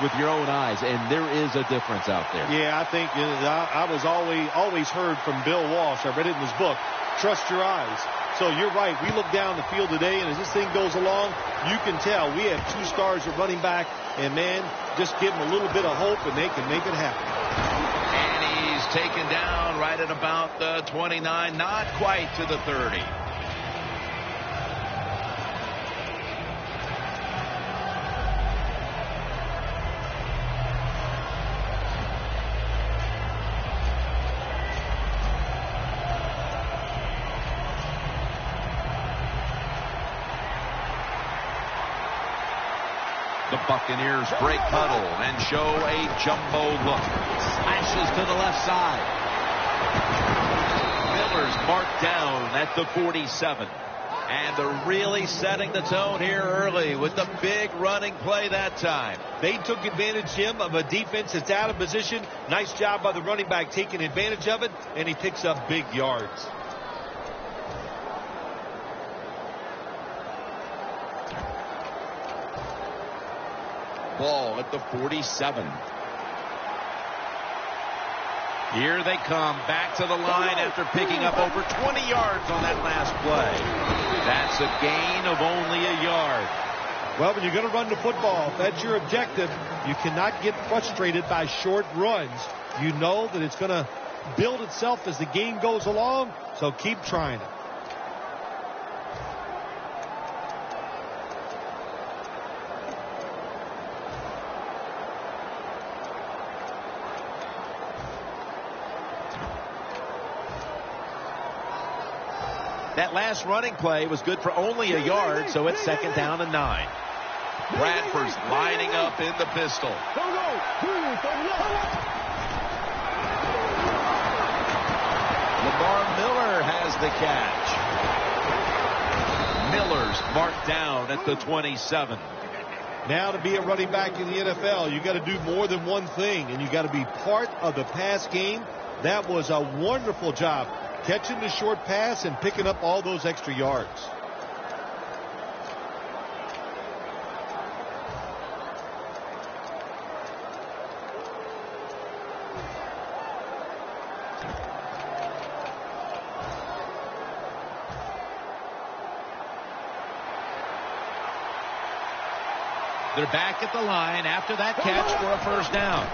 with your own eyes, and there is a difference out there. Yeah, I think I was always heard from Bill Walsh. I read it in his book, Trust Your Eyes. So you're right. We look down the field today, and as this thing goes along, you can tell we have 2 stars at running back, and, man, just give them a little bit of hope, and they can make it happen. And he's taken down right at about the 29, not quite to the 30. The Buccaneers break huddle and show a jumbo look. Slashes to the left side. Miller's marked down at the 47. And they're really setting the tone here early with the big running play that time. They took advantage, Jim, of a defense that's out of position. Nice job by the running back taking advantage of it, and he picks up big yards. Ball at the 47. Here they come back to the line after picking up over 20 yards on that last play. That's a gain of only a yard. Well, when you're going to run the football, if that's your objective, you cannot get frustrated by short runs. You know that it's going to build itself as the game goes along, so keep trying it. That last running play was good for only a yard, so it's 2nd down and 9. Bradford's lining up in the pistol. Lamar Miller has the catch. Miller's marked down at the 27. Now, to be a running back in the NFL, you got to do more than one thing, and you got to be part of the pass game. That was a wonderful job, catching the short pass and picking up all those extra yards. They're back at the line after that catch for a first down.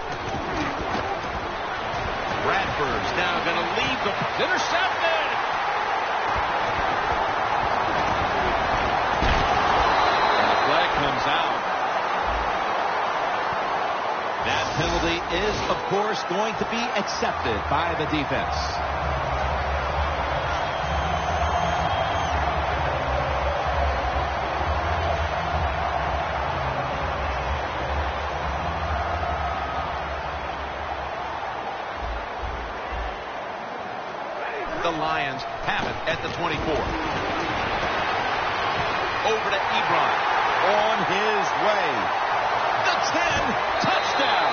Bradford's now going to lead the intercepted. And the flag comes out. That penalty is, of course, going to be accepted by the defense. The Lions have it at the 24. Over to Ebron. On his way. The 10, touchdown.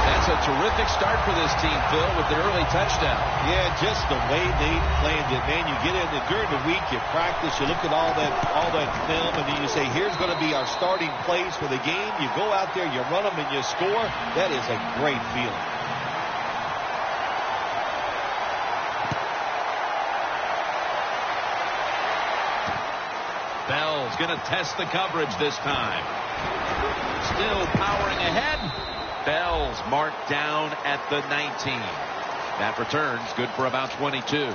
That's a terrific start for this team, Phil, with the early touchdown. Yeah, just the way they planned it, man. You get in it during the week, you practice, you look at all that film, and then you say, here's going to be our starting plays for the game. You go out there, you run them, and you score. That is a great feeling. Bell's going to test the coverage this time. Still powering ahead. Bell's marked down at the 19. That return's good for about 22.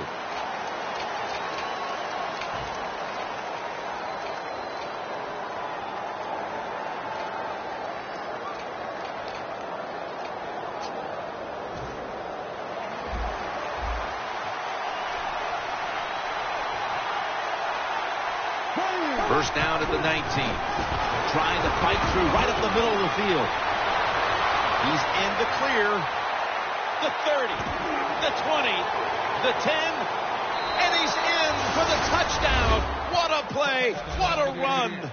First down at the 19. Trying to fight through right up the middle of the field. He's in the clear. The 30, the 20, the 10, and he's in for the touchdown. What a play. What a run.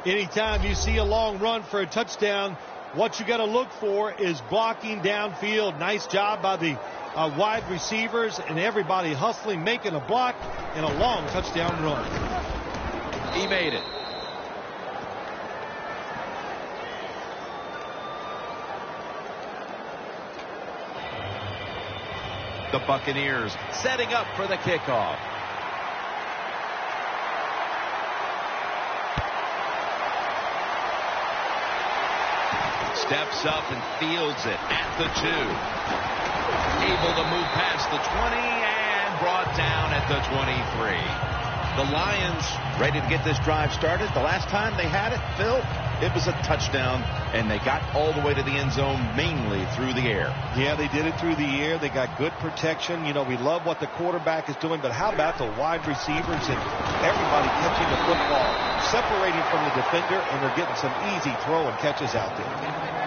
Anytime you see a long run for a touchdown, what you got to look for is blocking downfield. Nice job by the wide receivers and everybody hustling, making a block, and a long touchdown run. He made it. The Buccaneers setting up for the kickoff. Steps up and fields it at the 2. Able to move past the 20 and brought down at the 23. The Lions ready to get this drive started. The last time they had it, Phil, it was a touchdown, and they got all the way to the end zone mainly through the air. Yeah, they did it through the air. They got good protection. You know, we love what the quarterback is doing, but how about the wide receivers and everybody catching the football, separating from the defender, and they're getting some easy throw and catches out there.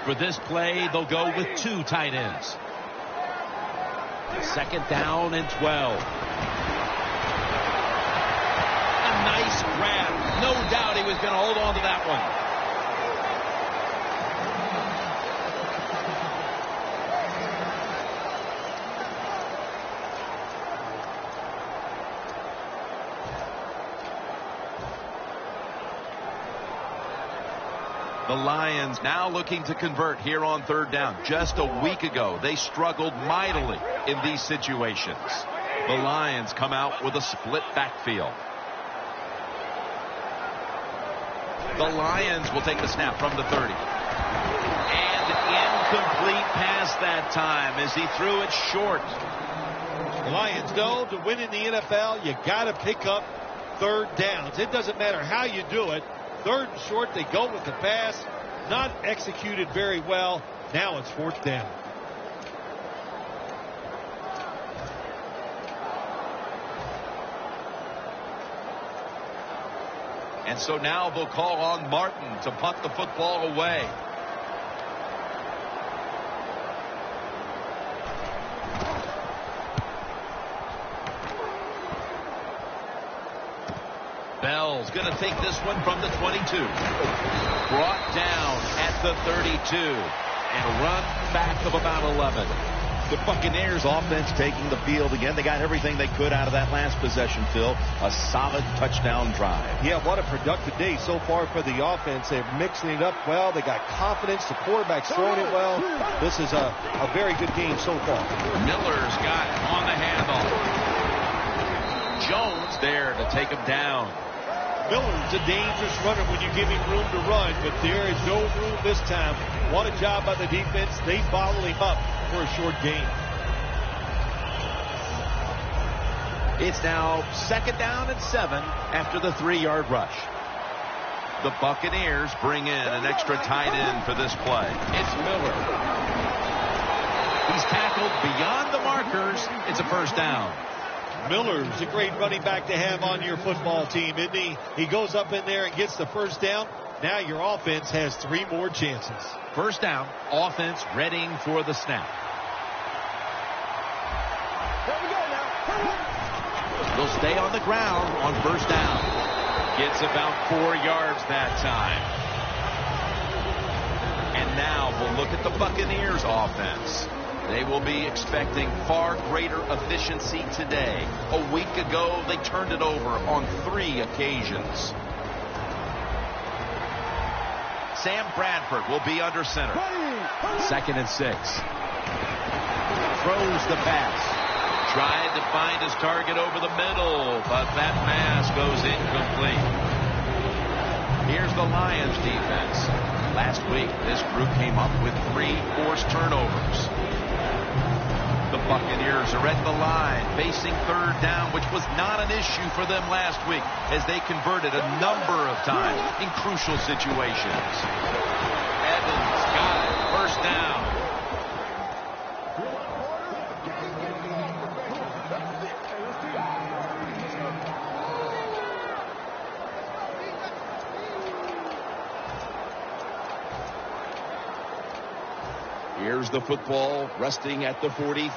For this play, they'll go with 2 tight ends. 2nd down and 12. A nice grab. No doubt he was going to hold on to that one. The Lions now looking to convert here on 3rd down. Just a week ago, they struggled mightily in these situations. The Lions come out with a split backfield. The Lions will take the snap from the 30. And incomplete pass that time as he threw it short. The Lions know to win in the NFL, you got to pick up 3rd downs. It doesn't matter how you do it. 3rd and short, they go with the pass. Not executed very well. Now it's 4th down. And so now they'll call on Martin to punt the football away. Bell's going to take this one from the 22. Brought down at the 32. And a run back of about 11. The Buccaneers offense taking the field again. They got everything they could out of that last possession, Phil. A solid touchdown drive. Yeah, what a productive day so far for the offense. They're mixing it up well. They got confidence. The quarterback's throwing it well. This is a very good game so far. Miller's got it on the handoff. Jones there to take him down. Miller's a dangerous runner when you give him room to run, but there is no room this time. What a job by the defense. They bottled him up for a short gain. It's now 2nd down and 7 after the 3-yard rush. The Buccaneers bring in an extra tight end for this play. It's Miller. He's tackled beyond the markers. It's a 1st down. Miller's a great running back to have on your football team, isn't he? He goes up in there and gets the 1st down. Now your offense has 3 more chances. 1st down, offense readying for the snap. There we go now. They'll stay on the ground on 1st down. Gets about 4 yards that time. And now we'll look at the Buccaneers offense. They will be expecting far greater efficiency today. A week ago, they turned it over on 3 occasions. Sam Bradford will be under center. 2nd and 6. Throws the pass. Tried to find his target over the middle, but that pass goes incomplete. Here's the Lions defense. Last week, this group came up with 3 forced turnovers. The Buccaneers are at the line, facing 3rd down, which was not an issue for them last week as they converted a number of times in crucial situations. Evans got it. 1st down. Here's the football resting at the 43.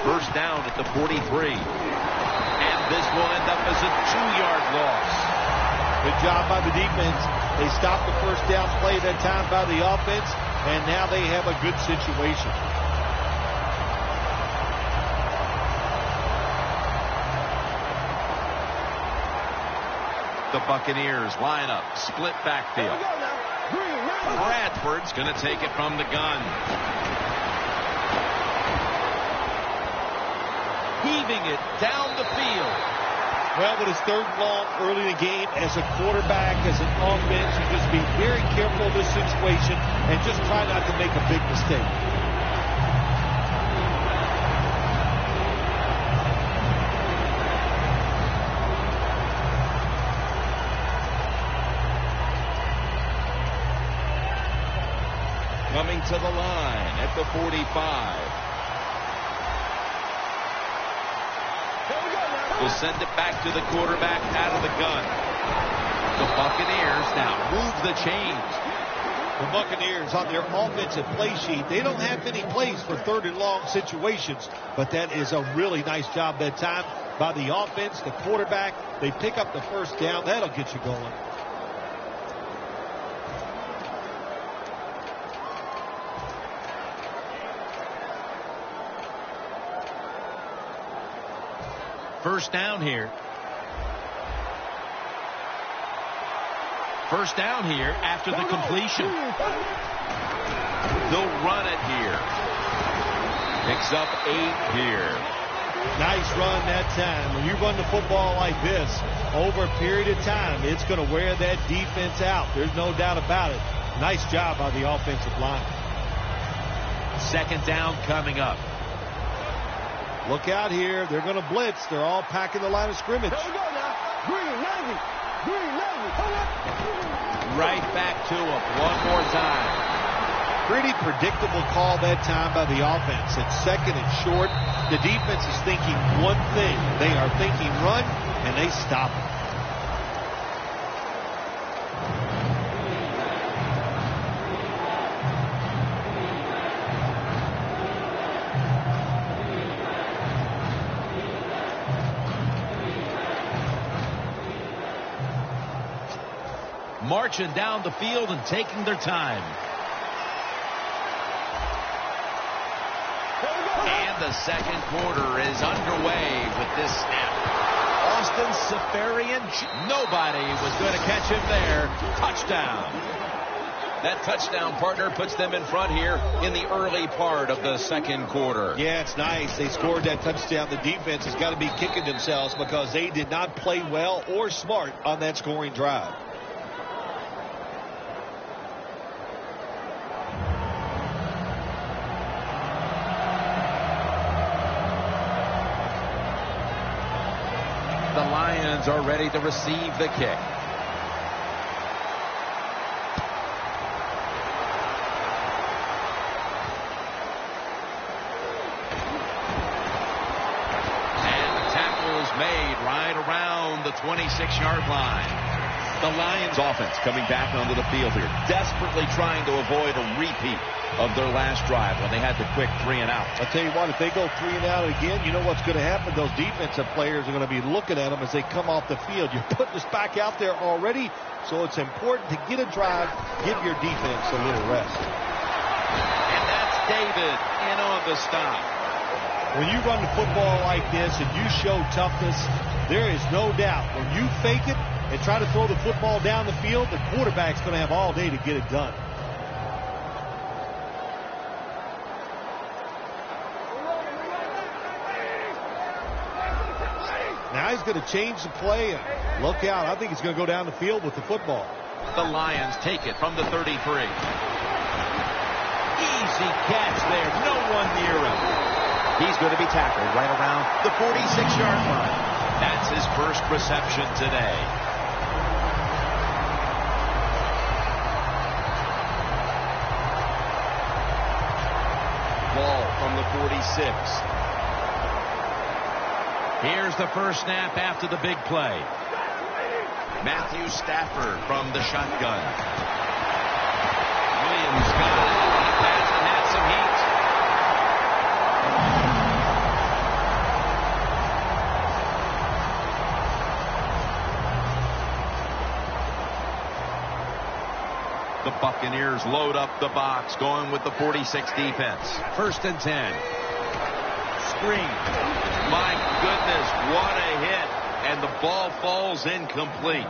1st down at the 43. And this will end up as a 2-yard loss. Good job by the defense. They stopped the 1st down play that time by the offense. and now they have a good situation. The Buccaneers line up, split backfield. Bradford's going to take it from the gun. Heaving it down the field. Well, when it's third and long early in the game, as a quarterback, as an offense, you just be very careful of this situation and just try not to make a big mistake. Coming to the line at the 45. Will send it back to the quarterback out of the gun. The Buccaneers now move the chains. The Buccaneers on their offensive play sheet, they don't have many plays for third and long situations, but that is a really nice job that time by the offense, the quarterback. They pick up the first down. That'll get you going. First down here. First down here after the completion. They'll run it here. Picks up 8 here. Nice run that time. When you run the football like this over a period of time, it's going to wear that defense out. There's no doubt about it. Nice job by the offensive line. Second down coming up. Look out here. They're going to blitz. They're all packing the line of scrimmage. Right back to him one more time. Pretty predictable call that time by the offense. It's second and short. The defense is thinking one thing. They are thinking run, and they stop it. Marching down the field and taking their time. And the second quarter is underway with this snap. Austin Seferian, nobody was going to catch him there. Touchdown. That touchdown, partner, puts them in front here in the early part of the second quarter. Yeah, it's nice. They scored that touchdown. The defense has got to be kicking themselves because they did not play well or smart on that scoring drive. The Lions are ready to receive the kick. And the tackle is made right around the 26-yard line. The Lions offense coming back onto the field here, desperately trying to avoid a repeat of their last drive when they had the quick 3 and out. I'll tell you what, if they go 3 and out again, you know what's going to happen? Those defensive players are going to be looking at them as they come off the field. You're putting us back out there already, so it's important to get a drive, give your defense a little rest. And that's David in on the stop. When you run the football like this and you show toughness, there is no doubt when you fake it and try to throw the football down the field, the quarterback's going to have all day to get it done. Now he's going to change the play. And look out. I think he's going to go down the field with the football. The Lions take it from the 33. Easy catch there. No one near him. He's going to be tackled right around the 46-yard line. That's his first reception today. Ball from the 46. Here's the first snap after the big play. Matthew Stafford from the shotgun. Williams got it. He passed and had some heat. The Buccaneers load up the box, going with the 46 defense. 1st and 10. Screen. My goodness, what a hit. And the ball falls incomplete.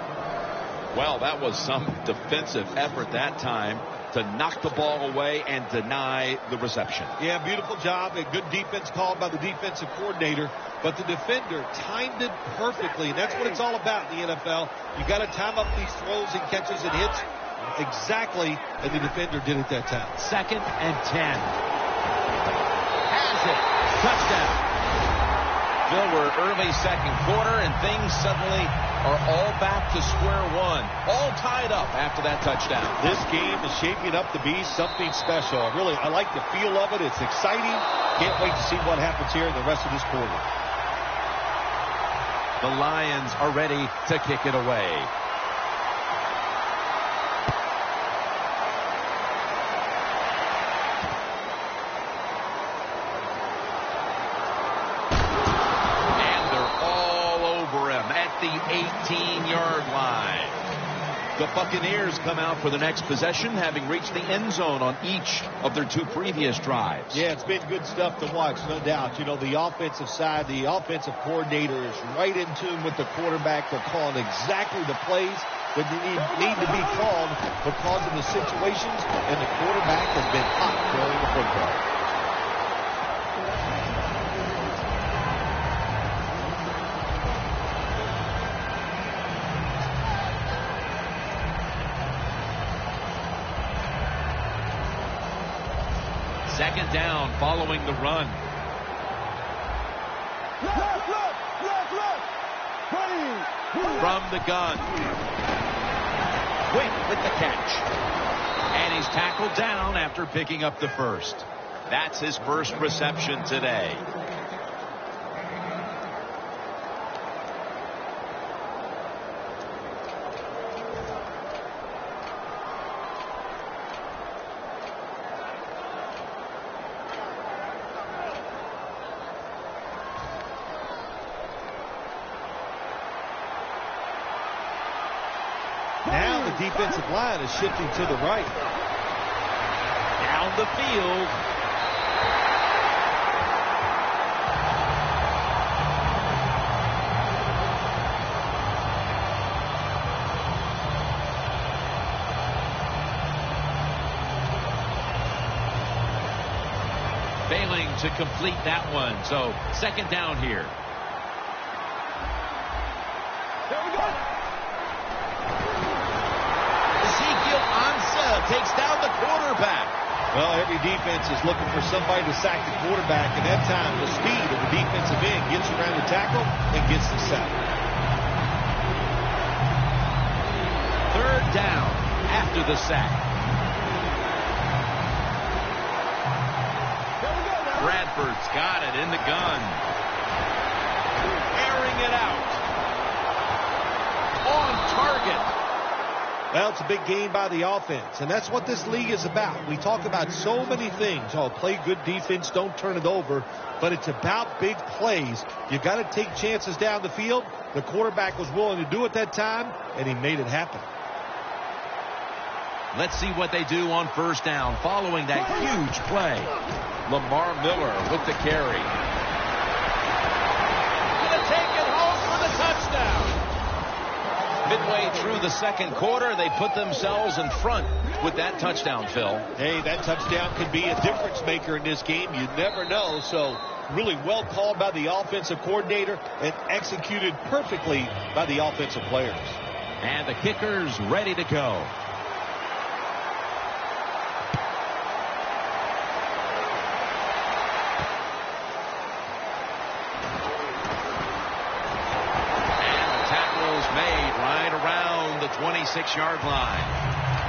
Well, that was some defensive effort that time to knock the ball away and deny the reception. Yeah, beautiful job. A good defense called by the defensive coordinator. But the defender timed it perfectly. And that's what it's all about in the NFL. You got to time up these throws and catches and hits exactly as the defender did at that time. 2nd and 10. Has it. Touchdown. Bill, we're early 2nd quarter, and things suddenly are all back to square one. All tied up after that touchdown. This game is shaping up to be something special. I like the feel of it. It's exciting. Can't wait to see what happens here in the rest of this quarter. The Lions are ready to kick it away. The 18-yard line. The Buccaneers come out for the next possession, having reached the end zone on each of their 2 previous drives. Yeah, it's been good stuff to watch, no doubt. You know, the offensive side, the offensive coordinator is right in tune with the quarterback. They're calling exactly the plays that need to be called because of the situations, and the quarterback has been hot throwing the football. Second down following the run. From the gun. Quick with the catch. And he's tackled down after picking up the first. That's his first reception today. Now the defensive line is shifting to the right. Down the field. Failing to complete that one. So 2nd down here. Takes down the quarterback. Well, every defense is looking for somebody to sack the quarterback, and that time the speed of the defensive end gets around the tackle and gets the sack. 3rd down after the sack. Bradford's got it in the gun. Airing it out. On target. Well, it's a big game by the offense, and that's what this league is about. We talk about so many things. Oh, play good defense, don't turn it over. But it's about big plays. You got to take chances down the field. The quarterback was willing to do it that time, and he made it happen. Let's see what they do on 1st down following that huge play. Lamar Miller with the carry. Gonna take it home for the touchdown. Midway through the 2nd quarter, they put themselves in front with that touchdown, Phil. Hey, that touchdown could be a difference maker in this game. You never know. So really well called by the offensive coordinator and executed perfectly by the offensive players. And the kicker's ready to go. Made right around the 26-yard line.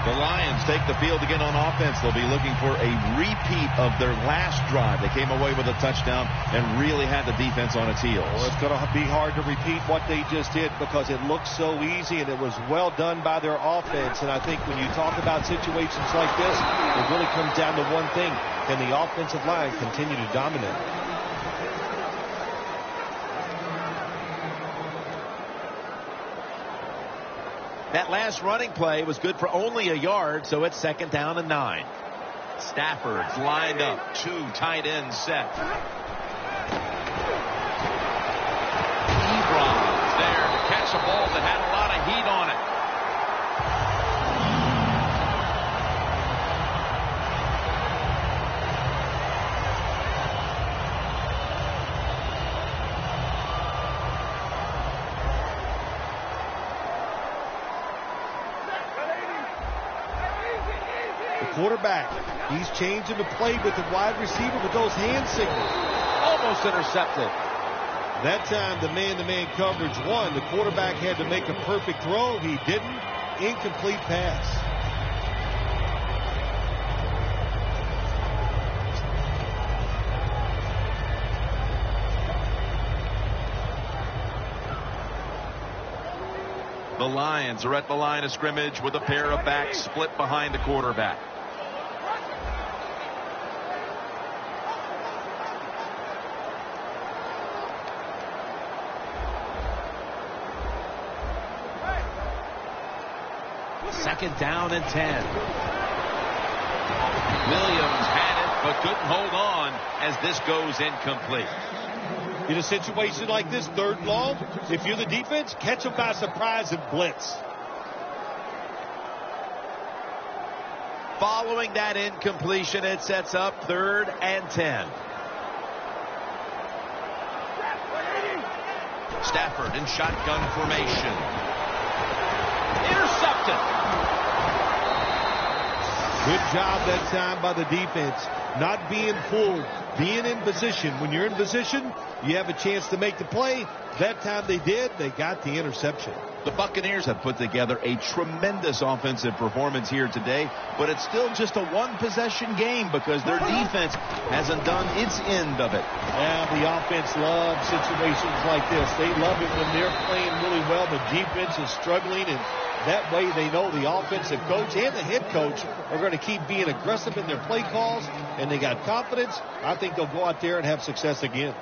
The Lions take the field again on offense. They'll be looking for a repeat of their last drive. They came away with a touchdown and really had the defense on its heels. Well, it's going to be hard to repeat what they just did because it looked so easy and it was well done by their offense. And I think when you talk about situations like this, it really comes down to one thing. Can the offensive line continue to dominate? That last running play was good for only a yard, so it's 2nd down and 9. Stafford's lined up. 2 tight ends set. Ebron's there to catch a ball that had a lot of heat on it. Quarterback, he's changing the play with the wide receiver with those hand signals. Almost intercepted. That time the man-to-man coverage won. The quarterback had to make a perfect throw. He didn't. Incomplete pass. The Lions are at the line of scrimmage with a pair of backs split behind the quarterback. Second down and 10. Williams had it, but couldn't hold on as this goes incomplete. In a situation like this, 3rd and long, if you're the defense, catch them by surprise and blitz. Following that incompletion, it sets up 3rd and 10. Stafford in shotgun formation. Intercepted. Good job that time by the defense. Not being fooled, being in position. When you're in position, you have a chance to make the play. That time they did. They got the interception. The Buccaneers have put together a tremendous offensive performance here today, but it's still just a one-possession game because their defense hasn't done its end of it. Yeah, the offense loves situations like this. They love it when they're playing really well. The defense is struggling, and that way they know the offensive coach and the head coach are going to keep being aggressive in their play calls, and they got confidence. I think they'll go out there and have success again.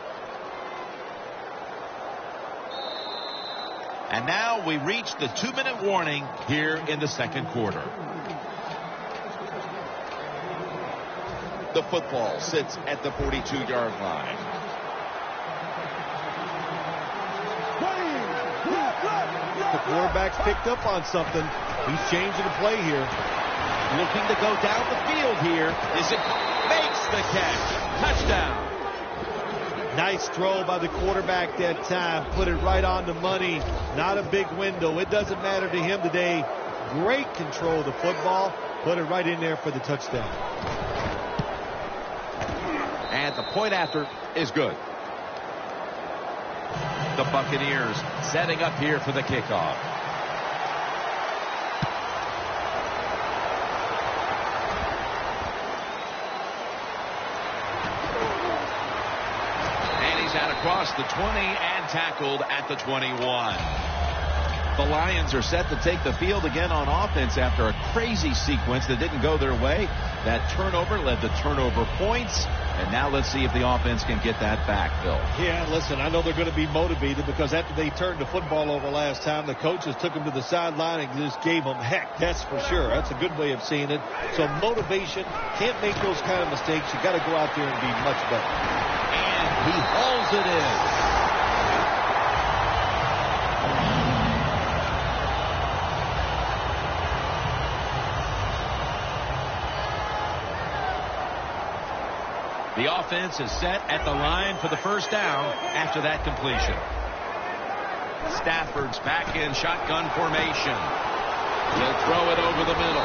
And now we reach the 2-minute warning here in the 2nd quarter. The football sits at the 42-yard line. The quarterback's picked up on something. He's changing the play here. Looking to go down the field here. Is it makes the catch? Touchdown. Nice throw by the quarterback that time. Put it right on the money. Not a big window. It doesn't matter to him today. Great control of the football. Put it right in there for the touchdown. And the point after is good. The Buccaneers setting up here for the kickoff. And he's out across the 20 and tackled at the 21. The Lions are set to take the field again on offense after a crazy sequence that didn't go their way. That turnover led to turnover points. And now let's see if the offense can get that back, Phil. Yeah, listen, I know they're going to be motivated because after they turned the football over last time, the coaches took them to the sideline and just gave them heck. That's for sure. That's a good way of seeing it. So motivation, can't make those kind of mistakes. You got to go out there and be much better. And he hauls it in. The offense is set at the line for the first down after that completion. Stafford's back in shotgun formation. He'll throw it over the middle.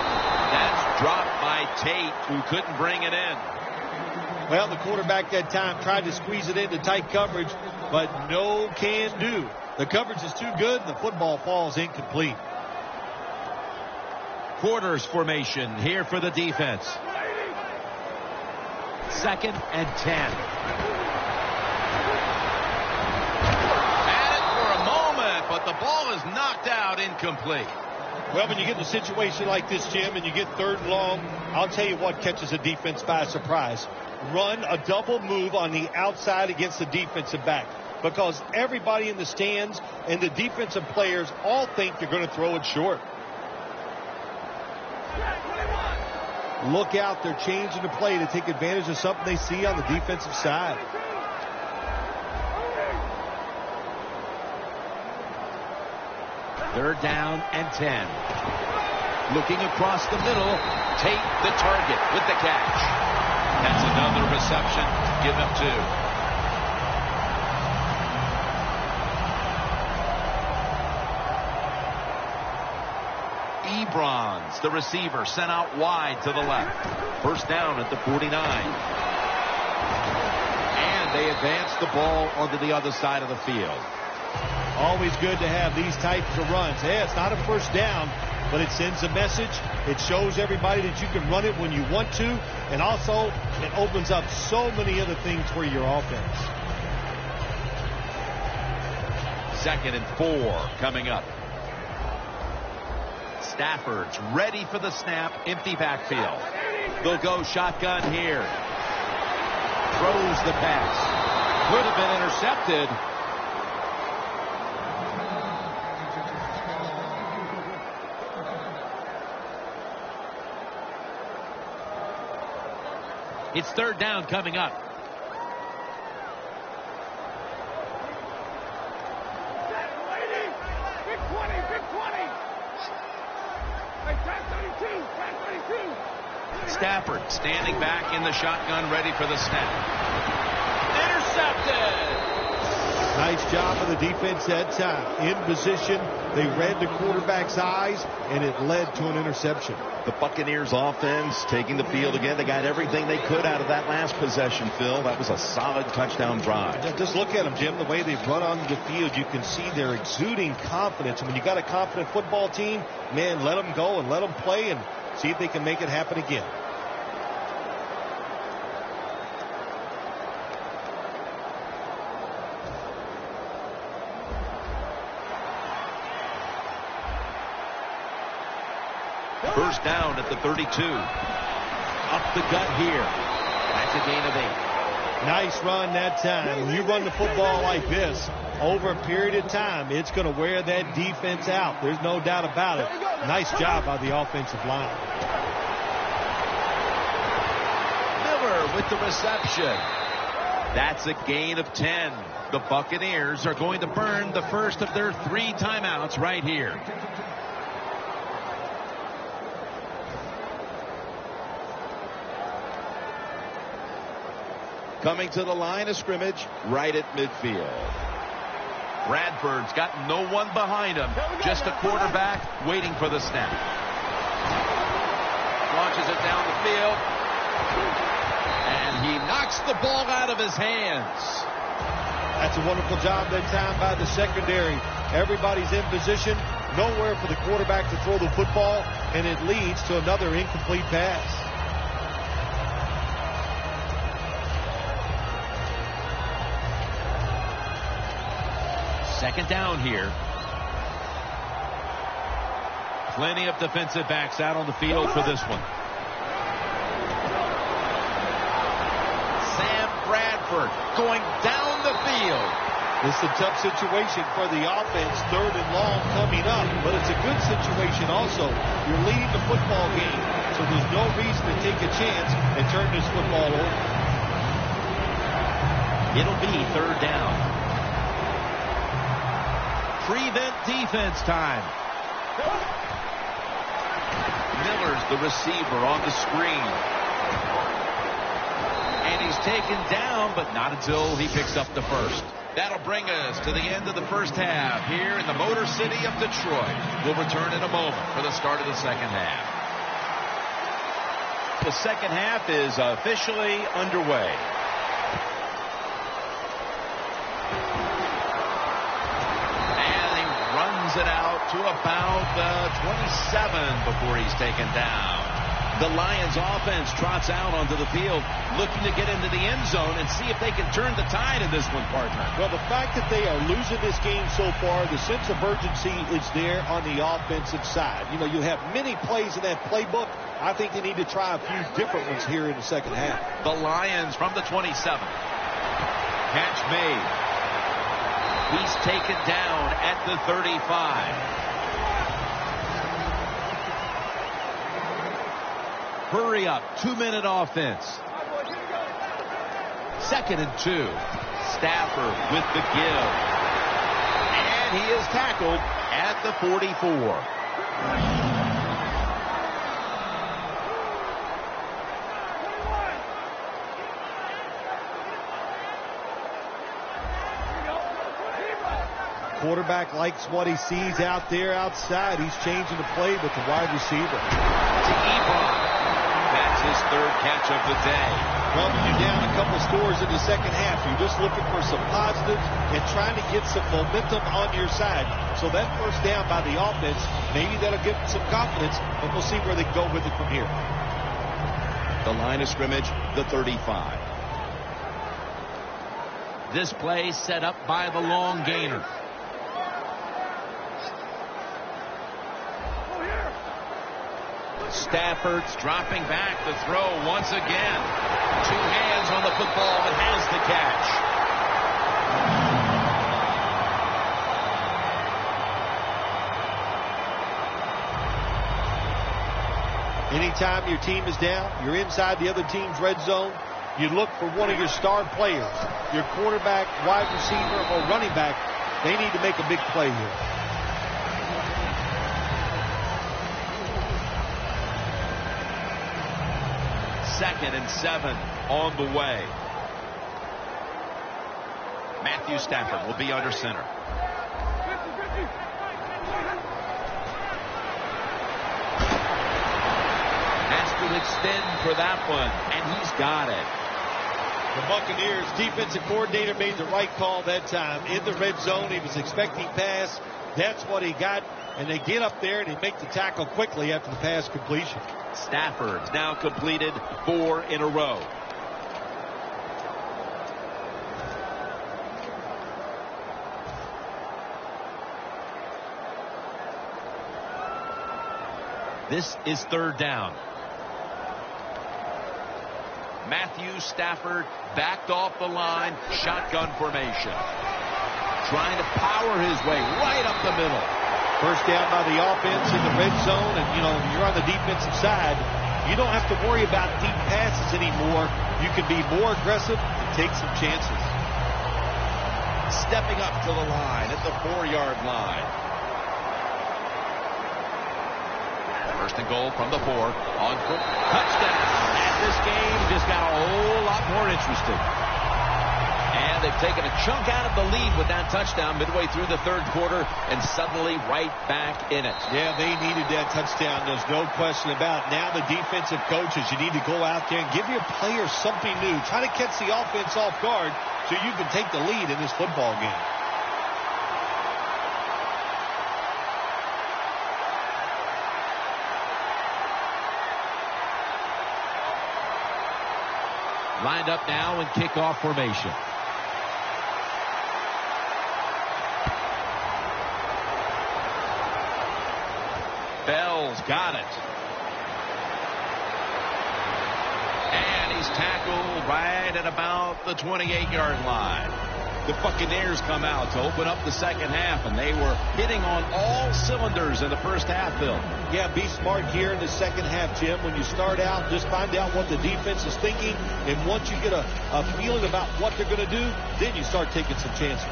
That's dropped by Tate, who couldn't bring it in. Well, the quarterback that time tried to squeeze it into tight coverage, but no can do. The coverage is too good, and the football falls incomplete. Quarters formation here for the defense. 2nd and 10. Had it for a moment, but the ball is knocked out incomplete. Well, when you get in a situation like this, Jim, and you get 3rd and long, I'll tell you what catches a defense by surprise. Run a double move on the outside against the defensive back. because everybody in the stands and the defensive players all think they're going to throw it short. Look out, they're changing the play to take advantage of something they see on the defensive side. Third down and 10. Looking across the middle, Tate the target with the catch. That's another reception. Give him 2. Ebrons, the receiver, sent out wide to the left. First down at the 49. And they advance the ball onto the other side of the field. Always good to have these types of runs. Hey, it's not a first down, but it sends a message. It shows everybody that you can run it when you want to. And also, it opens up so many other things for your offense. 2nd and 4 coming up. Stafford's ready for the snap. Empty backfield. They'll go shotgun here. Throws the pass. Could have been intercepted. It's third down coming up. Stafford standing back in the shotgun, ready for the snap. Intercepted! Nice job of the defense that time. In position, they read the quarterback's eyes, and it led to an interception. The Buccaneers offense taking the field again. They got everything they could out of that last possession, Phil. That was a solid touchdown drive. Yeah, just look at them, Jim. The way they've run onto the field, you can see they're exuding confidence. And when you got a confident football team, man, let them go and let them play and see if they can make it happen again. First down at the 32. Up the gut here. That's a gain of 8. Nice run that time. When you run the football like this, over a period of time, it's going to wear that defense out. There's no doubt about it. Nice job by the offensive line. Miller with the reception. That's a gain of 10. The Buccaneers are going to burn the first of their 3 timeouts right here. Coming to the line of scrimmage, right at midfield. Bradford's got no one behind him. Just a quarterback waiting for the snap. Launches it down the field. And he knocks the ball out of his hands. That's a wonderful job that time by the secondary. Everybody's in position. Nowhere for the quarterback to throw the football. And it leads to another incomplete pass. Second down here. Plenty of defensive backs out on the field for this one. Sam Bradford going down the field. This is a tough situation for the offense. 3rd and long coming up. But it's a good situation also. You're leading the football game. So there's no reason to take a chance and turn this football over. It'll be 3rd down. Prevent defense time. Miller's the receiver on the screen. And he's taken down, but not until he picks up the first. That'll bring us to the end of the first half here in the Motor City of Detroit. We'll return in a moment for the start of the second half. The second half is officially underway. It out to about 27 before he's taken down. The Lions offense trots out onto the field looking to get into the end zone and see if they can turn the tide in this one, partner. Well, the fact that they are losing this game so far, the sense of urgency is there on the offensive side. You know, you have many plays in that playbook. I think they need to try a few different ones here in the second half. The Lions from the 27. Catch made. He's taken down at the 35. Hurry up, 2-minute offense. 2nd and 2. Stafford with the give. And he is tackled at the 44. Quarterback likes what he sees out there outside. He's changing the play with the wide receiver. To Ebron. That's his 3rd catch of the day. Well, you're down a couple scores in the second half. You're just looking for some positives and trying to get some momentum on your side. So that first down by the offense, maybe that'll give them some confidence, but we'll see where they go with it from here. The line of scrimmage, the 35. This play set up by the long gainer. Stafford's dropping back to throw once again. 2 hands on the football and has the catch. Anytime your team is down, you're inside the other team's red zone, you look for one of your star players, your quarterback, wide receiver, or running back. They need to make a big play here. 2nd and 7 on the way. Matthew Stafford will be under center. Has to extend for that one, and he's got it. The Buccaneers defensive coordinator made the right call that time. In the red zone, he was expecting pass. That's what he got. And they get up there and they make the tackle quickly after the pass completion. Stafford's now completed 4 in a row. This is 3rd down. Matthew Stafford backed off the line, shotgun formation. Trying to power his way right up the middle. First down by the offense in the red zone, and you're on the defensive side. You don't have to worry about deep passes anymore. You can be more aggressive and take some chances. Stepping up to the line at the 4-yard line. 1st and goal from the 4 on foot. Touchdown. And this game just got a whole lot more interesting. And they've taken a chunk out of the lead with that touchdown midway through the 3rd quarter and suddenly right back in it. Yeah, they needed that touchdown. There's no question about it. Now the defensive coaches, you need to go out there and give your players something new. Try to catch the offense off guard so you can take the lead in this football game. Lined up now in kickoff formation. Bell's got it. And he's tackled right at about the 28-yard line. The Buccaneers come out to open up the second half, and they were hitting on all cylinders in the first half, Bill. Yeah, be smart here in the second half, Jim. When you start out, just find out what the defense is thinking, and once you get a feeling about what they're going to do, then you start taking some chances.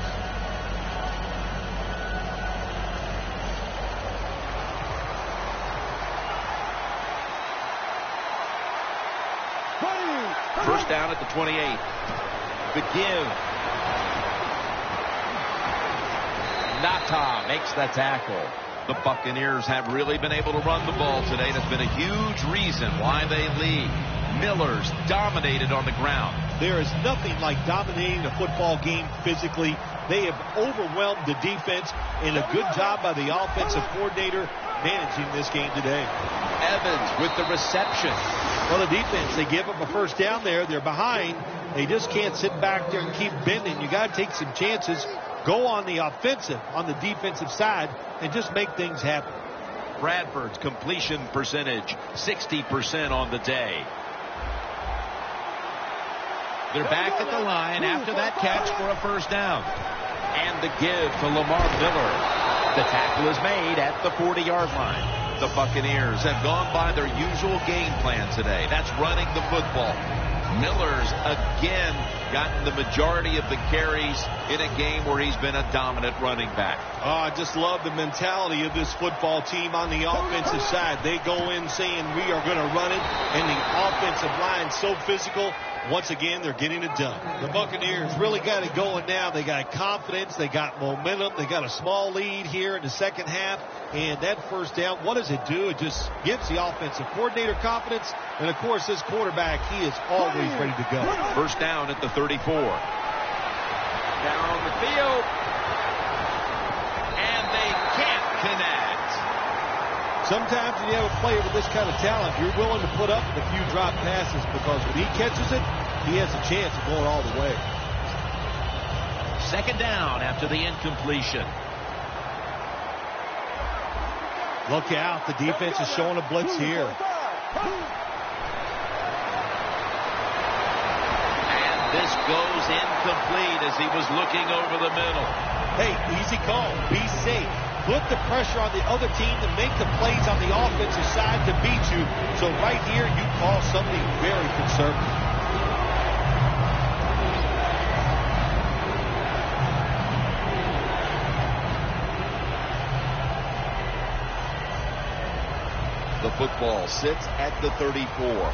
First down at the 28. The give. Nata makes the tackle. The Buccaneers have really been able to run the ball today. That's been a huge reason why they lead. Miller's dominated on the ground. There is nothing like dominating a football game physically. They have overwhelmed the defense, and a good job by the offensive coordinator managing this game today. Evans with the reception. Well, the defense, they give them a first down there. They're behind. They just can't sit back there and keep bending. You got to take some chances. Go on the offensive, on the defensive side, and just make things happen. Bradford's completion percentage, 60% on the day. They're back at the line after that catch for a first down. And the give to Lamar Miller. The tackle is made at the 40-yard line. The Buccaneers have gone by their usual game plan today. That's running the football. Miller's again gotten the majority of the carries in a game where he's been a dominant running back. Oh, I just love the mentality of this football team on the offensive side. They go in saying we are going to run it, and the offensive line so physical. Once again, they're getting it done. The Buccaneers really got it going now. They got confidence. They got momentum. They got a small lead here in the second half. And that first down, what does it do? It just gives the offensive coordinator confidence. And, of course, this quarterback, he is always ready to go. First down at the 34. Down the field. And they can't connect. Sometimes when you have a player with this kind of talent, you're willing to put up with a few drop passes because when he catches it, he has a chance of going all the way. Second down after the incompletion. Look out. The defense is showing a blitz here. And this goes incomplete as he was looking over the middle. Hey, easy call. Be safe. Put the pressure on the other team to make the plays on the offensive side to beat you. So right here, you call something very conservative. The football sits at the 34.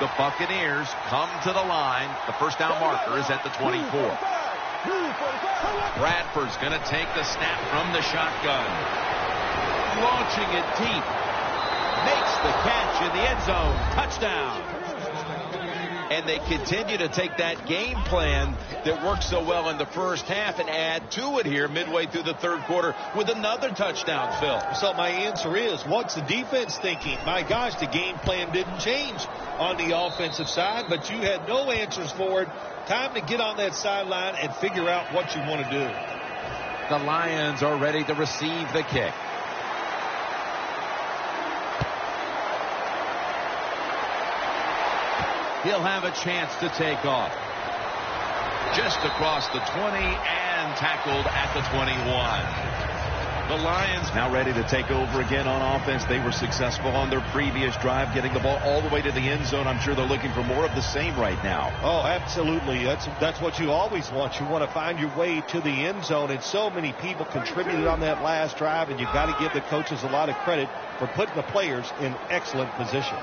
The Buccaneers come to the line. The first down marker is at the 24. Bradford's going to take the snap from the shotgun. Launching it deep. Makes the catch in the end zone. Touchdown. And they continue to take that game plan that worked so well in the first half and add to it here midway through the third quarter with another touchdown, Phil. So my answer is, what's the defense thinking? My gosh, the game plan didn't change on the offensive side, but you had no answers for it. Time to get on that sideline and figure out what you want to do. The Lions are ready to receive the kick. He'll have a chance to take off. Just across the 20 and tackled at the 21. The Lions now ready to take over again on offense. They were successful on their previous drive, getting the ball all the way to the end zone. I'm sure they're looking for more of the same right now. Oh, absolutely. That's what you always want. You want to find your way to the end zone, and so many people contributed on that last drive, and you've got to give the coaches a lot of credit for putting the players in excellent position.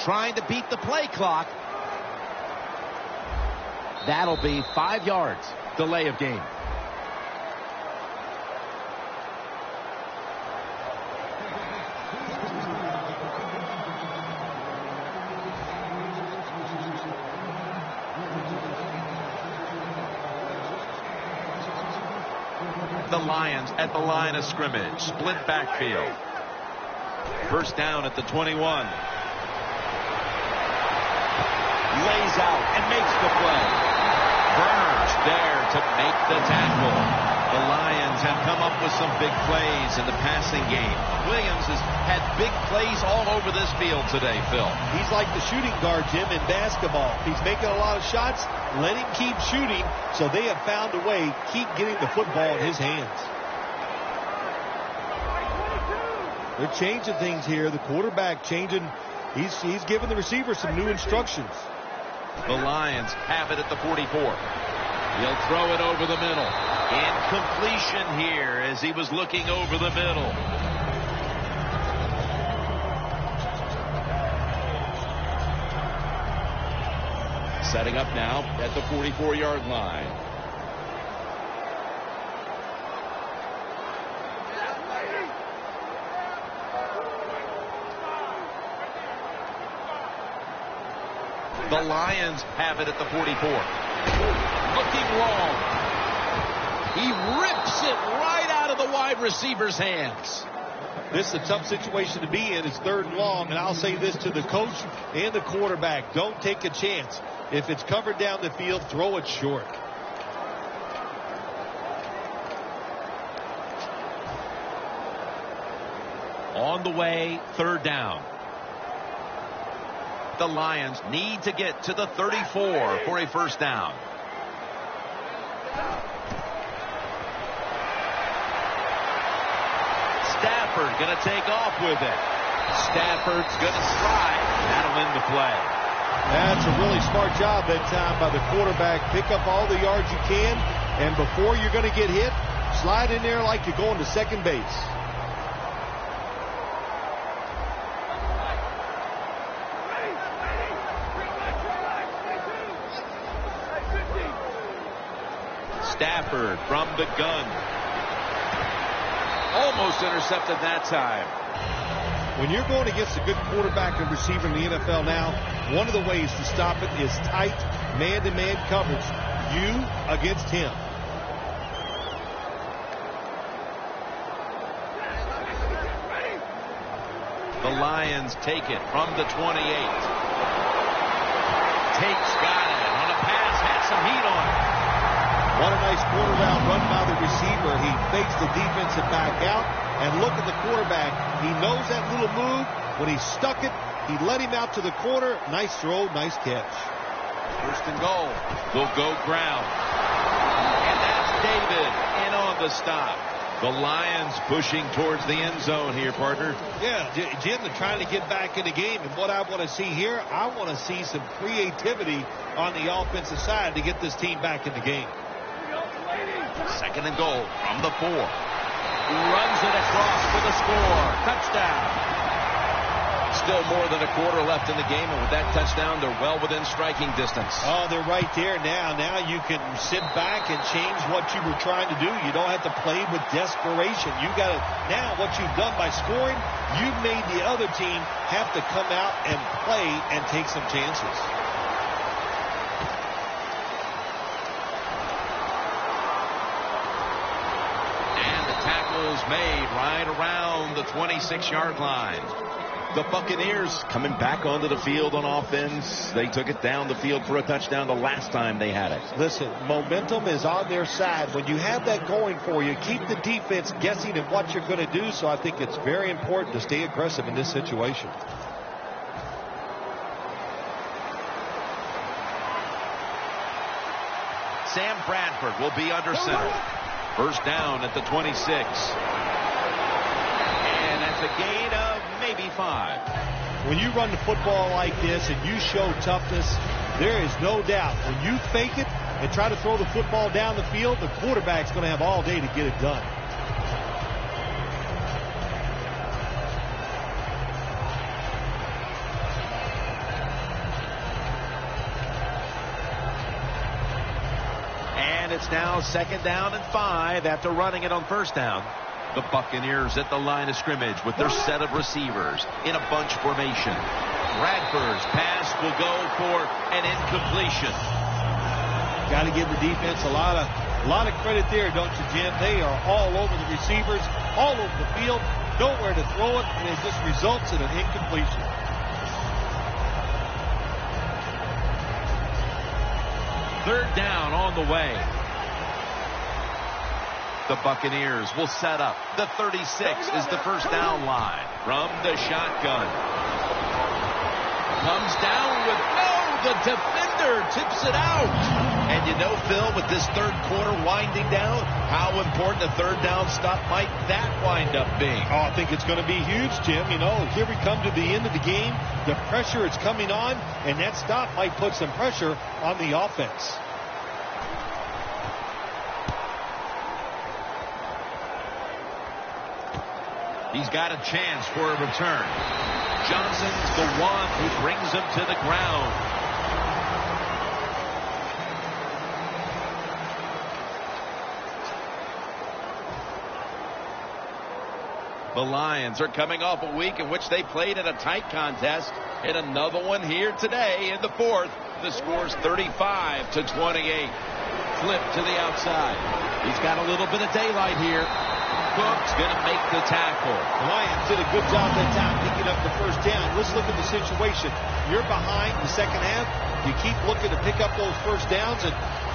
Trying to beat the play clock. That'll be 5 yards. Delay of game. The Lions at the line of scrimmage. Split backfield. First down at the 21. Lays out and makes the play. Burns there to make the tackle. The Lions have come up with some big plays in the passing game. Williams has had big plays all over this field today, Phil. He's like the shooting guard, Jim, in basketball. He's making a lot of shots. Let him keep shooting. So they have found a way. Keep getting the football in his hands. They're changing things here. The quarterback changing. He's giving the receiver some new instructions. The Lions have it at the 44. He'll throw it over the middle. Incompletion here as he was looking over the middle. Setting up now at the 44-yard line. The Lions have it at the 44. Looking long. He rips it right out of the wide receiver's hands. This is a tough situation to be in. It's 3rd and long, and I'll say this to the coach and the quarterback. Don't take a chance. If it's covered down the field, throw it short. On the way, 3rd down. The Lions need to get to the 34 for a 1st down. Stafford going to take off with it. Stafford's going to slide. That'll end the play. That's a really smart job that time by the quarterback. Pick up all the yards you can, and before you're going to get hit, slide in there like you're going to second base. Stafford from the gun. Almost intercepted that time. When you're going against a good quarterback and receiver in the NFL now, one of the ways to stop it is tight man-to-man coverage. You against him. The Lions take it from the 28. Tate's got it on a pass, had some heat on it. What a nice quarter route run by the receiver. He fakes the defensive back out, and look at the quarterback. He knows that little move. When he stuck it, he let him out to the corner. Nice throw, nice catch. 1st and goal. They'll go ground. And that's David in on the stop. The Lions pushing towards the end zone here, partner. Yeah, Jim, they're trying to get back in the game. And what I want to see here, I want to see some creativity on the offensive side to get this team back in the game. 2nd and goal from the 4. Runs it across for the score. Touchdown. Still more than a quarter left in the game, and with that touchdown, they're well within striking distance. Oh, they're right there now. Now you can sit back and change what you were trying to do. You don't have to play with desperation. You got to, now what you've done by scoring, you've made the other team have to come out and play and take some chances. Made right around the 26-yard line. The Buccaneers coming back onto the field on offense. They took it down the field for a touchdown the last time they had it. Listen, momentum is on their side. When you have that going for you, keep the defense guessing at what you're going to do. So I think it's very important to stay aggressive in this situation. Sam Bradford will be under center. 1st down at the 26. And that's a gain of maybe 5. When you run the football like this and you show toughness, there is no doubt when you fake it and try to throw the football down the field, the quarterback's going to have all day to get it done. It's now 2nd down and 5 after running it on 1st down. The Buccaneers at the line of scrimmage with their set of receivers in a bunch formation. Bradford's pass will go for an incompletion. Got to give the defense a lot of credit there, don't you, Jim? They are all over the receivers, all over the field, nowhere to throw it, and it just results in an incompletion. Third down on the way. The Buccaneers will set up. The 36 is the 1st down line from the shotgun. Comes down with the defender tips it out. And you know, Phil, with this 3rd quarter winding down, how important a 3rd down stop might that wind up being? Oh, I think it's going to be huge, Jim. You know, here we come to the end of the game. The pressure is coming on, and that stop might put some pressure on the offense. He's got a chance for a return. Johnson's the one who brings him to the ground. The Lions are coming off a week in which they played in a tight contest. And another one here today in the 4th. The score's 35-28. Flip to the outside. He's got a little bit of daylight here. Cook's going to make the tackle. The Lions did a good job that time picking up the first down. Let's look at the situation. You're behind the second half. You keep looking to pick up those first downs, and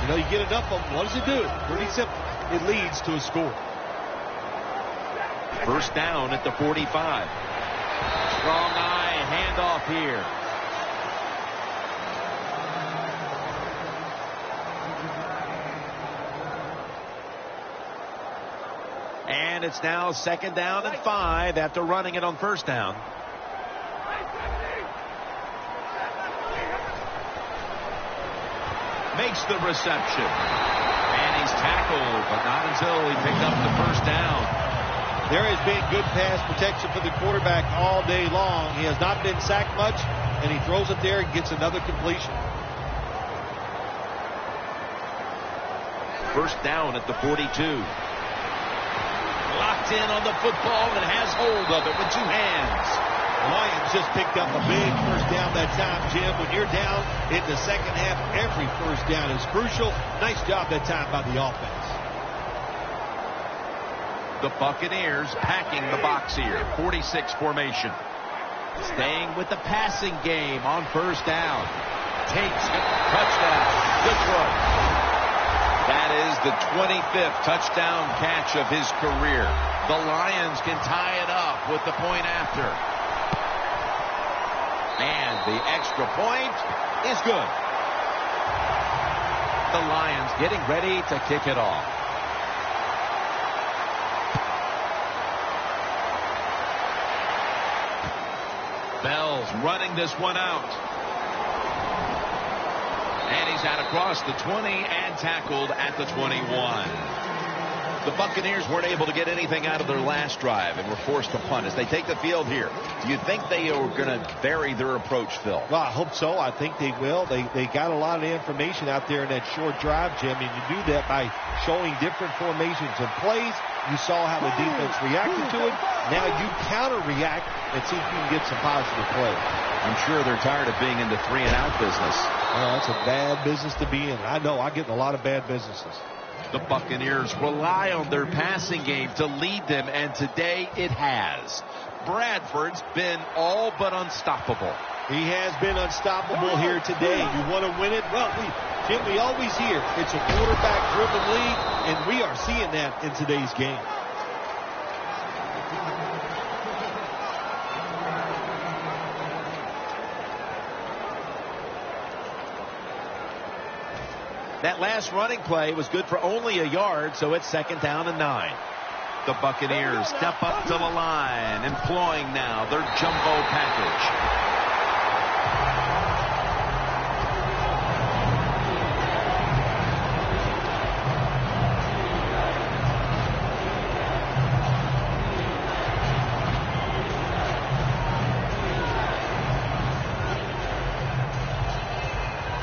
you get enough of them. What does it do? Pretty simple. It leads to a score. First down at the 45. Strong eye handoff here. And it's now second down and 5 after running it on first down. Makes the reception. And he's tackled, but not until he picked up the first down. There has been good pass protection for the quarterback all day long. He has not been sacked much, and he throws it there and gets another completion. First down at the 42. Locked in on the football and has hold of it with two hands. Lions just picked up a big first down that time, Jim. When you're down in the second half, every first down is crucial. Nice job that time by the offense. The Buccaneers packing the box here. 46 formation. Staying with the passing game on first down. Takes it. Touchdown. Detroit. That is the 25th touchdown catch of his career. The Lions can tie it up with the point after. And the extra point is good. The Lions getting ready to kick it off. Bell's running this one out. And he's out across the 20 and tackled at the 21. The Buccaneers weren't able to get anything out of their last drive and were forced to punt as they take the field here. Do you think they are going to vary their approach, Phil? Well, I hope so. I think they will. They got a lot of information out there in that short drive, Jim, and you do that by showing different formations and plays. You saw how the defense reacted to it. Now you counter-react and see if you can get some positive play. I'm sure they're tired of being in the 3-and-out business. That's a bad business to be in. I know. I get in a lot of bad businesses. The Buccaneers rely on their passing game to lead them, and today it has. Bradford's been all but unstoppable. He has been unstoppable here today. You want to win it? Well, Jim, we always hear it's a quarterback-driven league, and we are seeing that in today's game. That last running play was good for only a yard, so it's second down and 9. The Buccaneers step up to the line, employing now their jumbo package.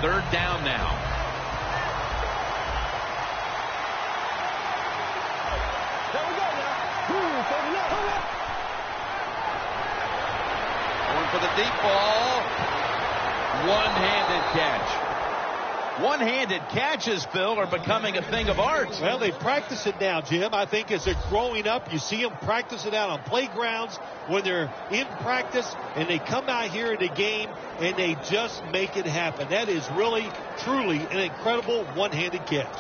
Third down now. Going for the deep ball. One-handed catch. One-handed catches, Phil, are becoming a thing of art. Well, they practice it now, Jim. I think as they're growing up, you see them practice it out on playgrounds when they're in practice, and they come out here in the game, and they just make it happen. That is really, truly an incredible one-handed catch.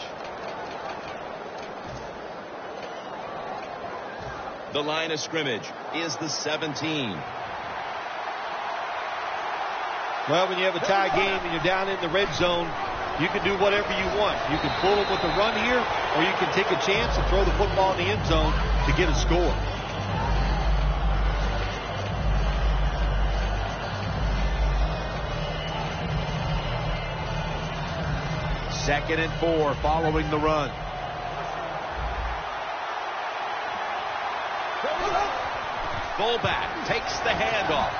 The line of scrimmage is the 17. Well, when you have a tie game and you're down in the red zone, you can do whatever you want. You can pull them with a run here, or you can take a chance and throw the football in the end zone to get a score. Second and 4 following the run. Fullback takes the handoff.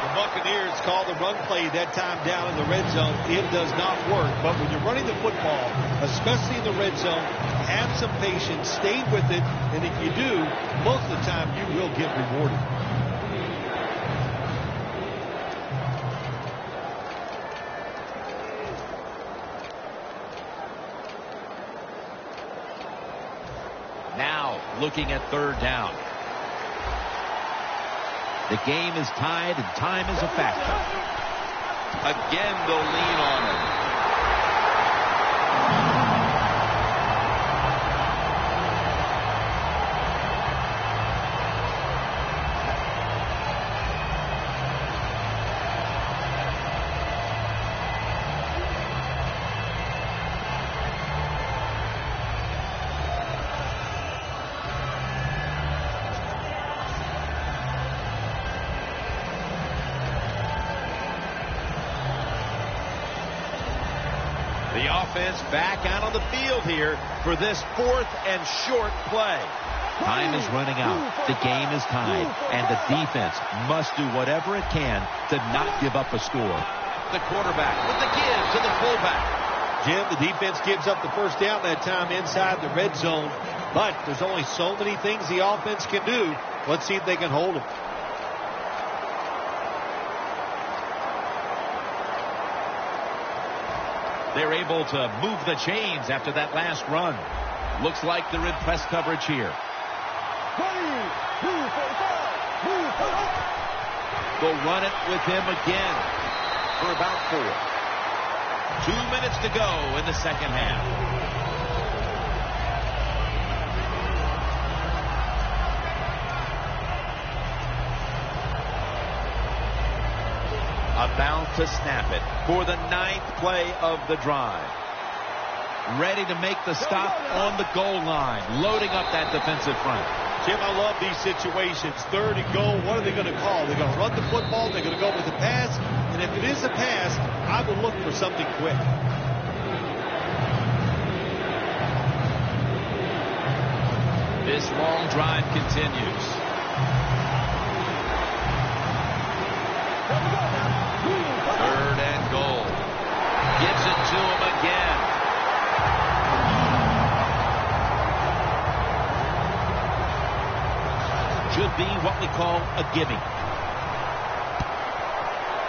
The Buccaneers call the run play that time down in the red zone. It does not work. But when you're running the football, especially in the red zone, have some patience, stay with it, and if you do, most of the time you will get rewarded. Now Now looking at third down. The game is tied and time is a factor. Again, they'll lean on him. The offense back out on the field here for this 4th and short play. Time is running out. The game is tied. And the defense must do whatever it can to not give up a score. The quarterback with the give to the fullback. Jim, the defense gives up the first down that time inside the red zone. But there's only so many things the offense can do. Let's see if they can hold them. They're able to move the chains after that last run. Looks like they're in press coverage here. They'll run it with him again for about 4. 2 minutes to go in the second half. About to snap it for the 9th play of the drive. Ready to make the stop on the goal line. Loading up that defensive front. Jim, I love these situations. 3rd and goal. What are they going to call? They're going to run the football. They're going to go with a pass. And if it is a pass, I will look for something quick. This long drive continues. Third and goal. Gives it to him again. Should be what we call a gimme.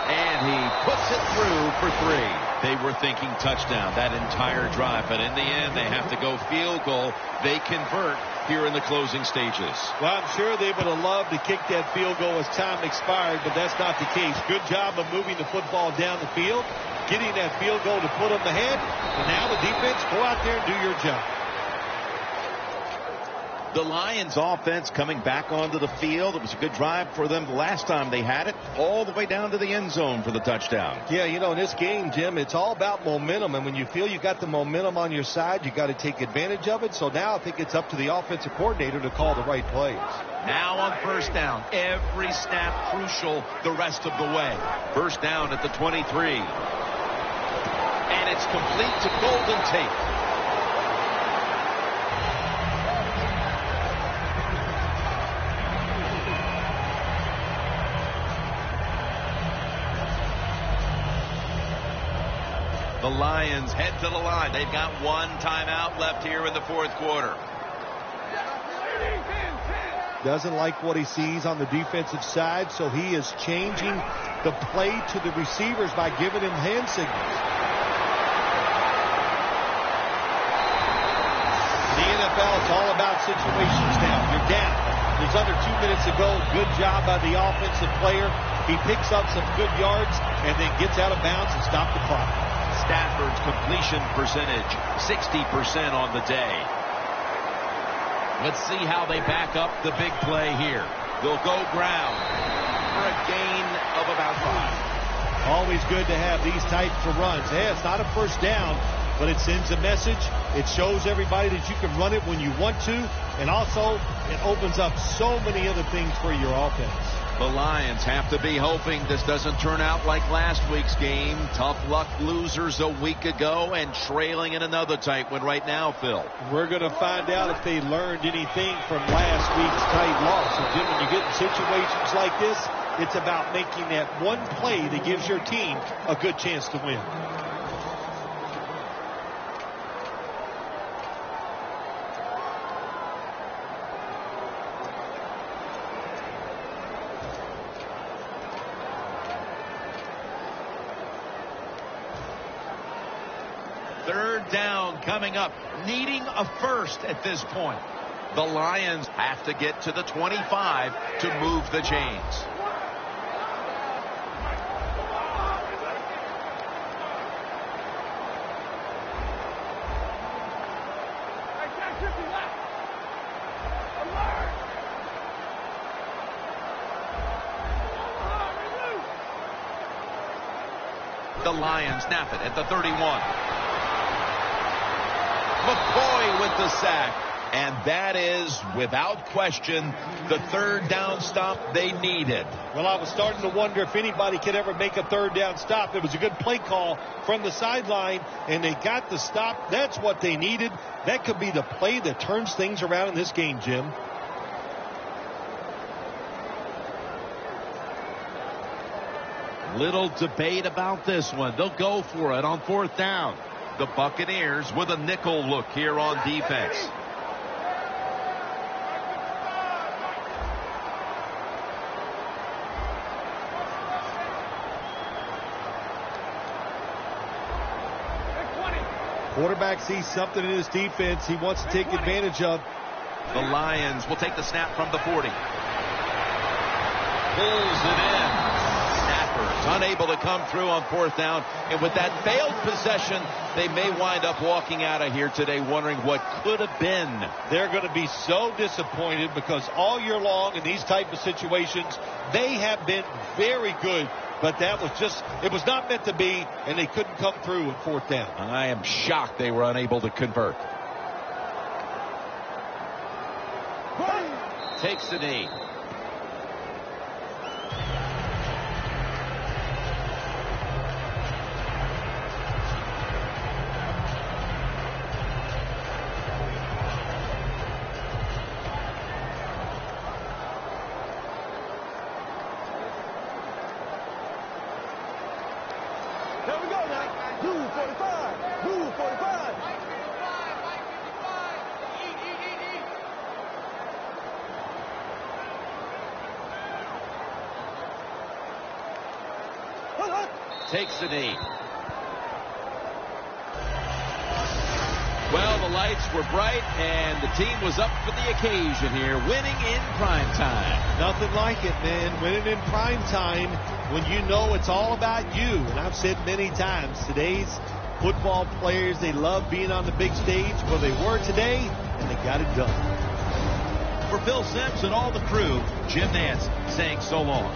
And he puts it through for 3. They were thinking touchdown that entire drive, but in the end, they have to go field goal. They convert here in the closing stages. Well, I'm sure they would have loved to kick that field goal as time expired, but that's not the case. Good job of moving the football down the field, getting that field goal to put them ahead, and now the defense, go out there and do your job. The Lions offense coming back onto the field. It was a good drive for them the last time they had it, all the way down to the end zone for the touchdown. Yeah, you know, in this game, Jim, it's all about momentum. And when you feel you got the momentum on your side, you got to take advantage of it. So now I think it's up to the offensive coordinator to call the right plays. Now on first down, every snap crucial the rest of the way. First down at the 23. And it's complete to Golden Tate. The Lions head to the line. They've got 1 timeout left here in the 4th quarter. Doesn't like what he sees on the defensive side, so he is changing the play to the receivers by giving him hand signals. The NFL, it's all about situations now. You're down. There's under 2 minutes to go. Good job by the offensive player. He picks up some good yards and then gets out of bounds and stops the clock. Stafford's completion percentage, 60% on the day. Let's see how they back up the big play here. They'll go ground for a gain of about 5. Always good to have these types of runs. Hey, it's not a first down, but it sends a message. It shows everybody that you can run it when you want to, and also it opens up so many other things for your offense. The Lions have to be hoping this doesn't turn out like last week's game. Tough luck losers a week ago and trailing in another tight one right now, Phil. We're going to find out if they learned anything from last week's tight loss. And Jim, when you get in situations like this, it's about making that one play that gives your team a good chance to win. Third down coming up, needing a first at this point. The Lions have to get to the 25 to move the chains. The Lions snap it at the 31. McCoy with the sack. And that is, without question, the third down stop they needed. Well, I was starting to wonder if anybody could ever make a third down stop. It was a good play call from the sideline, and they got the stop. That's what they needed. That could be the play that turns things around in this game, Jim. Little debate about this one. They'll go for it on fourth down. The Buccaneers with a nickel look here on defense. Quarterback sees something in his defense he wants to take advantage of. The Lions will take the snap from the 40. Pulls it in. Snappers unable to come through on fourth down. And with that failed possession, they may wind up walking out of here today wondering what could have been. They're going to be so disappointed because all year long in these type of situations, they have been very good. But that was just, it was not meant to be, and they couldn't come through at fourth down. I am shocked they were unable to convert. Takes the knee. Here we go now. Move 45. Move 45. Takes the knee. Well, the lights were bright, and the team was up for the occasion here, winning in prime time. Nothing like it, man. Winning in prime time when you know it's all about you. And I've said many times, today's football players, they love being on the big stage. Well, they were today, and they got it done. For Phil Sims and all the crew, Jim Nance saying so long.